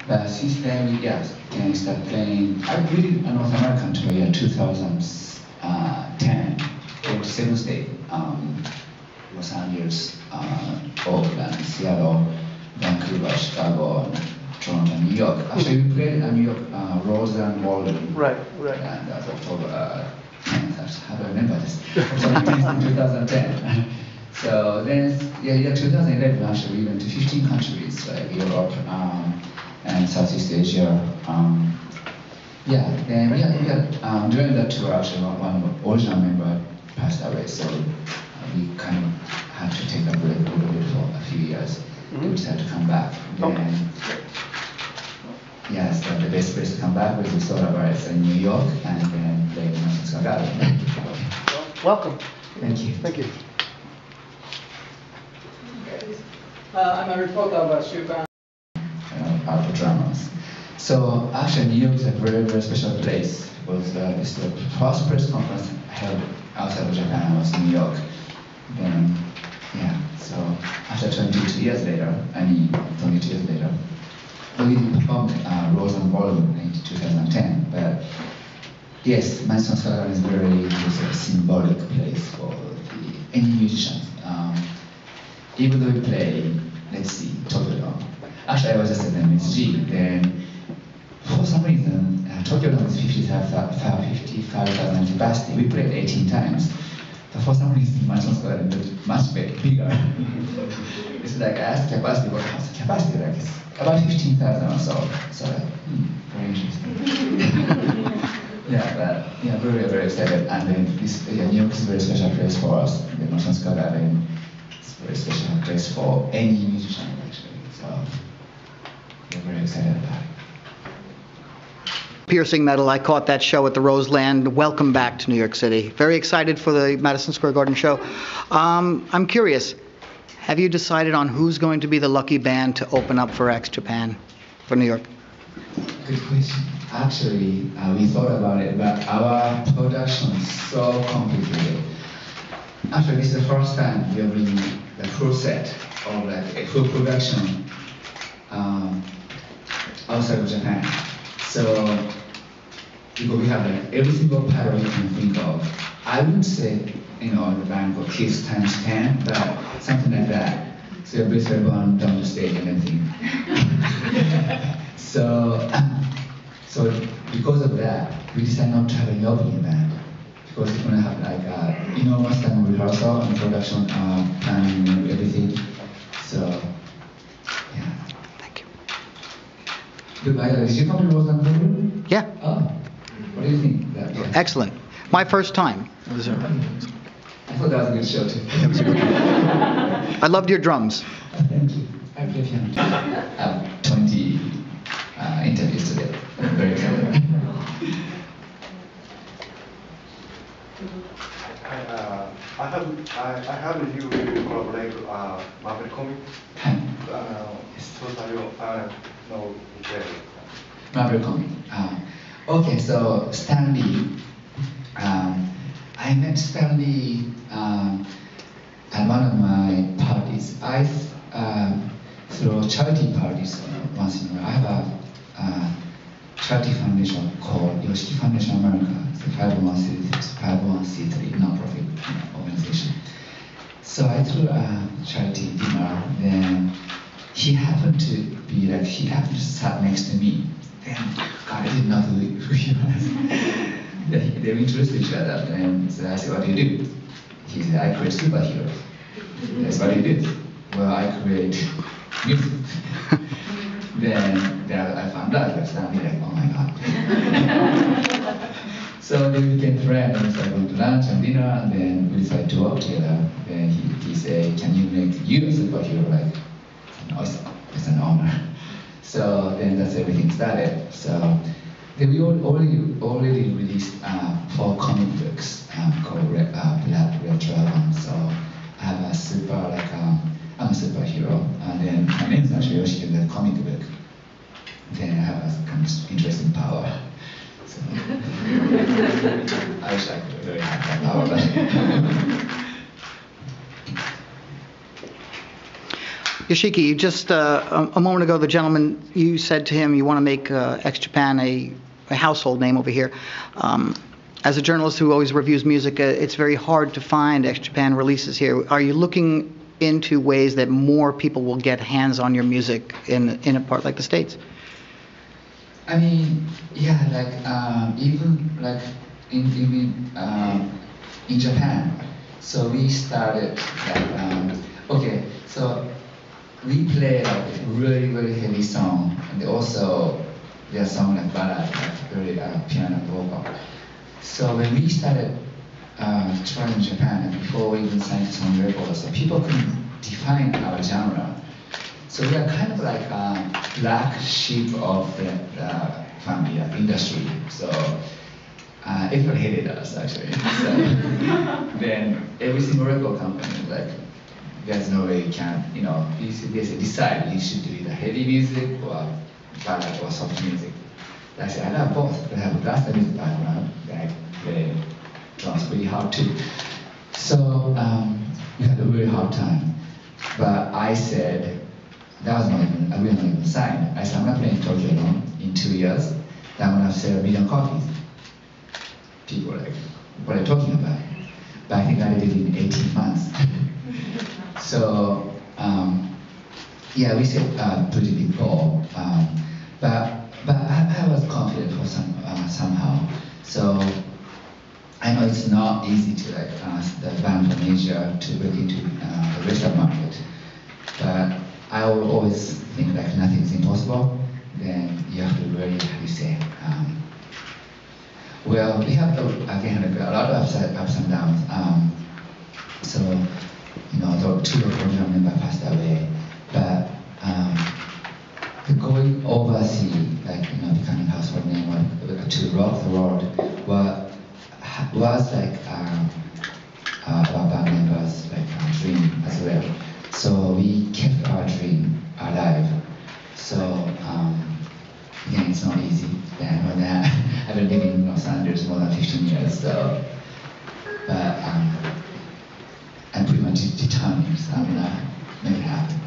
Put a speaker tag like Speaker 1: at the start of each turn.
Speaker 1: But since then, we can start playing. I really North American tour year 2010, went to 7 states, Los Angeles, Oakland, Seattle, Vancouver, Chicago, Toronto, New York. Actually, we played in New York, Rose and Walden.
Speaker 2: Right, right.
Speaker 1: And that's October 10th. How do I remember this? October 10th in 2010. So then, yeah, 2011, actually, we went to 15 countries, like Europe and Southeast Asia. During that tour, actually, one of the original member passed away, so we kind of had to take a break a little bit for a few years. We decided to come back. Then, yes, the best place to come back was the Solar Bars in New York, and then play in Madison Square Garden.
Speaker 2: Welcome.
Speaker 1: Thank you.
Speaker 2: Thank you.
Speaker 3: I'm a reporter of Shukan.
Speaker 1: Art dramas. So actually, New York is a very, very special place because it's the first press conference held outside of Japan. I was in New York. Then, so after 22 years later, 22 years later, we performed Rose and Ballroom in 2010. But yes, Madison Square Garden is very a symbolic place for any musicians. Even though we play, let's see, Tokyo Dome. Actually, I was just at MSG. Then, for some reason, Tokyo Dome is 55,000 capacity. We played 18 times. But for some reason, Madison Square Garden looked much bigger. It's like I asked capacity, what was the capacity? Like it's about 15,000 or so. So, very interesting. Very, very excited. And then New York is a very special place for us. The Madison Square Garden is a very special place for any musician, actually. So, we're very excited about it.
Speaker 4: Piercing Metal, I caught that show at the Roseland. Welcome back to New York City. Very excited for the Madison Square Garden show. I'm curious, have you decided on who's going to be the lucky band to open up for X Japan for New York?
Speaker 1: Good question. Actually, we thought about it, but our production is so complicated. Actually, this is the first time we are bringing the full set or like a full production outside of Japan. So, because we have like every single pattern you can think of. I wouldn't say, the band called Kiss times 10, but something like that. So you're basically going down the stage and everything. So because of that, we decided not to have any opening band. Because it's going to have like, enormous time of rehearsal and production, planning and everything. So, yeah.
Speaker 4: Thank you.
Speaker 1: Did you come to Roseland Ballroom?
Speaker 4: Yeah.
Speaker 1: Oh, what do you think?
Speaker 4: Excellent. My first time.
Speaker 1: I thought that was a good show too.
Speaker 4: I loved your drums.
Speaker 1: Thank you. I play piano. I have 20 interviews today. I'm very excited.
Speaker 5: I have you collaborate Marvel Comics.
Speaker 1: Marvel Comic. Okay, so Stan Lee. I met Stan Lee at one of my parties. I throw charity parties once in a while. I have a charity foundation called YOSHIKI Foundation America. It's a 501c3 non-profit organization. So I threw a charity dinner. Then he happened to sat next to me. Then God, I didn't know who he was. They introduced each other, and so I said, "What do you do?" He said, "I create superheroes." That's what he did. Well, I create music. then I found out that Stan Lee, like, oh my God. So we became friends, and started going to lunch and dinner, and then we decided to work together. Then he said, "Can you make you a superhero?" Like, awesome. It's an honor. So then that's everything started. So then we already released 4 comic books called Black Red Dragon. So I have a I'm a superhero, and then my name is actually Yoshiki, the comic book. Then I have a kind of interesting power. So I wish I could really have that power. But
Speaker 4: Yoshiki, you just a moment ago, the gentleman, you said to him you want to make X Japan a household name over here. As a journalist who always reviews music, it's very hard to find X Japan releases here. Are you looking into ways that more people will get hands on your music in a part like the States?
Speaker 1: I mean, yeah, like even like in Japan. So we started like okay, so we play like really heavy song, and also there's song like ballad, like very piano vocal. So when we started touring in Japan, and before we even signed to some records, so people couldn't define our genre. So we are kind of like a black sheep of the family industry. So everyone hated us actually. So then every single record company like, there's no way you can, you know, they decide you should do either heavy music or ballad or soft music. I said, I love both. I have a classical music background, I play drums pretty hard too. So we had a really hard time. But I said, that was not even, we were not even signed. I said, I'm not playing Tokyo alone in 2 years. Then I'm going to sell 1 million copies. People were like, what are you talking about? But I think I did it in 18 months. So, yeah, we set a pretty big goal. But I was confident for somehow. So I know it's not easy to like ask the band from Asia to break into the Western market. But I will always think like nothing is impossible. Then you have to really, how do you say, well, we have again a lot of ups and downs. So, you know, the 2 original members passed away, but the going overseas, like, you know, becoming household name or to rock the world was like our band members' like dream as well. So we kept our dream alive. So again, it's not easy. Then when I've been living in Los Angeles more than 15 years, so but I'm pretty much determined, so I'm gonna make it happen.